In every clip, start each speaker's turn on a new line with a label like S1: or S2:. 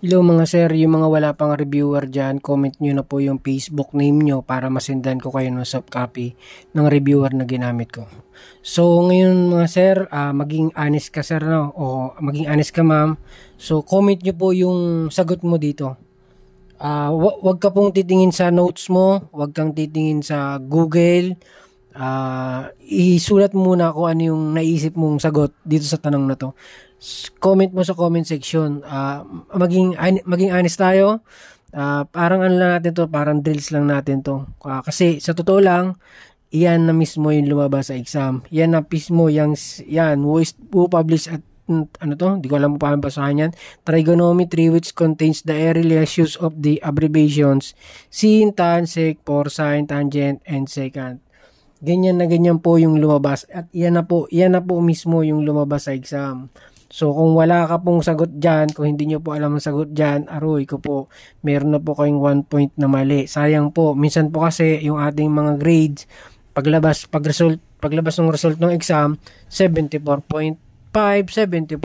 S1: Hello mga sir, yung mga wala pang reviewer dyan, comment nyo na po yung Facebook name nyo para masendan ko kayo ng soft copy ng reviewer na ginamit ko. So ngayon mga sir, maging honest ka sir, no? O maging honest ka ma'am. So comment nyo po yung sagot mo dito. Wag ka pong titingin sa notes mo, wag kang titingin sa Google. Isulat muna kung ano yung naisip mong sagot dito sa tanong na to. Comment mo sa comment section. Maging honest tayo. Parang ano lang natin to, parang drills lang natin to. Kasi sa totoo lang, iyan na mismo yung lumabas sa exam. Yan na mismo yan who publish at ano to, di ko alam paano basahin yan. Trigonometry which contains the earliest use of the abbreviations sin, tan, sec, cosine, tangent, and secant. Ganyan na ganyan po yung lumabas at yan na po mismo yung lumabas sa exam. So kung wala ka pong sagot dyan, kung hindi nyo po alam ang sagot dyan, aroy ko po, meron na po kayong 1 point na mali. Sayang po, minsan po kasi yung ating mga grades, paglabas ng result ng exam, 74.5, 74.6,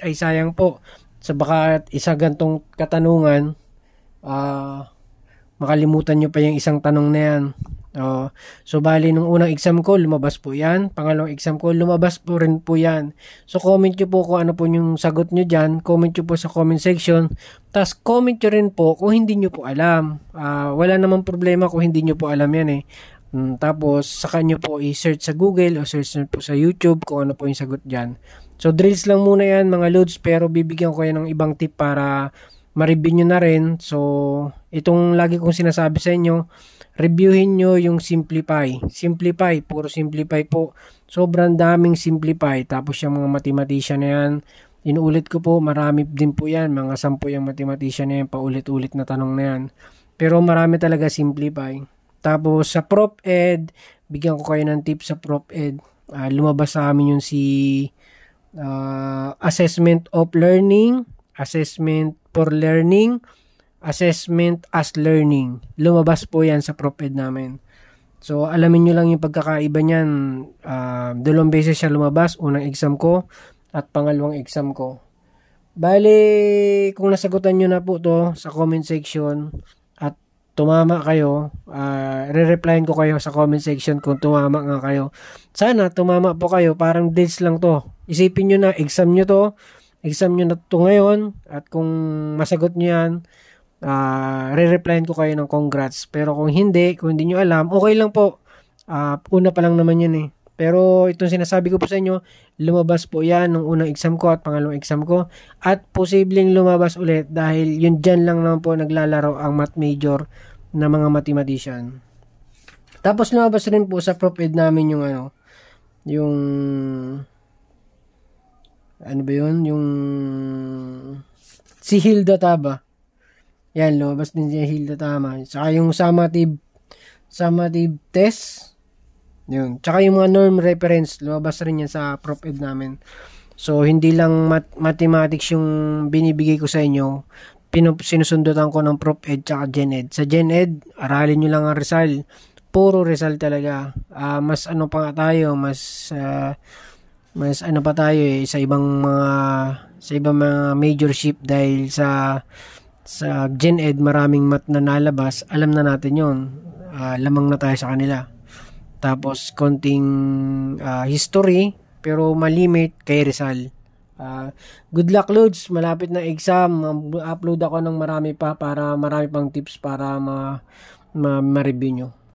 S1: ay sayang po. Sa baka isa gantong katanungan, makalimutan nyo pa yung isang tanong na yan. So bali nung unang exam ko lumabas po yan, pangalawang exam ko lumabas po rin po yan. So comment nyo po kung ano po yung sagot nyo dyan, comment nyo po sa comment section, tas comment nyo rin po kung hindi nyo po alam. Wala namang problema kung hindi nyo po alam yan eh. Tapos saka nyo po i-search sa Google o search nyo po sa YouTube kung ano po yung sagot dyan. So drills lang muna yan mga loads, pero bibigyan ko kayo ng ibang tip para ma-review nyo na rin. So itong lagi kong sinasabi sa inyo, reviewin nyo yung simplify. Simplify, puro simplify po. Sobrang daming simplify. Tapos yung mga mathematician na yan, inuulit ko po, marami din po yan. Mga 10 yung mathematician na yan, paulit-ulit na tanong na yan. Pero marami talaga simplify. Tapos sa Prof Ed, bigyan ko kayo ng tips sa Prof Ed. Lumabas sa amin yung assessment of learning, assessment for learning, assessment as learning. Lumabas po yan sa Prof Ed namin. So, alamin nyo lang yung pagkakaiba niyan. 2 beses siya lumabas. Unang exam ko at pangalawang exam ko. Bale, kung nasagutan nyo na po to sa comment section at tumama kayo, re-replyin ko kayo sa comment section kung tumama nga kayo. Sana tumama po kayo. Parang dates lang to. Isipin nyo na, exam nyo to. Exam nyo na to ngayon. At kung masagot nyo yan, re-replyin ko kayo ng congrats. Pero kung hindi nyo alam, okay lang po. Una pa lang naman yun eh. Pero itong sinasabi ko po sa inyo, lumabas po yan nung unang exam ko at pangalawang exam ko. At posibleng lumabas ulit dahil yun dyan lang naman po naglalaro ang math major na mga mathematician. Tapos lumabas rin po sa Prof Ed namin yung ano ba yun? Yung si Hilda Taba. Yan, lumabas din si Hilda Tama. Tsaka yung summative test. Yun. Tsaka yung mga norm reference, lumabas rin yan sa Prof Ed namin. So, hindi lang mathematics yung binibigay ko sa inyo. Sinusundutan ko ng Prof Ed tsaka Gen Ed. Sa Gen Ed, aralin nyo lang ang Rizal. Puro Rizal talaga. Mas ano pa nga tayo, mas ano pa tayo eh, sa ibang mga majorship dahil sa Gen Ed maraming math na nalabas, alam na natin yon, lamang na tayo sa kanila. Tapos konting history pero malimit kay Rizal. Good luck loads, malapit na exam. Upload ako ng marami pa para marami pang tips para ma-review nyo.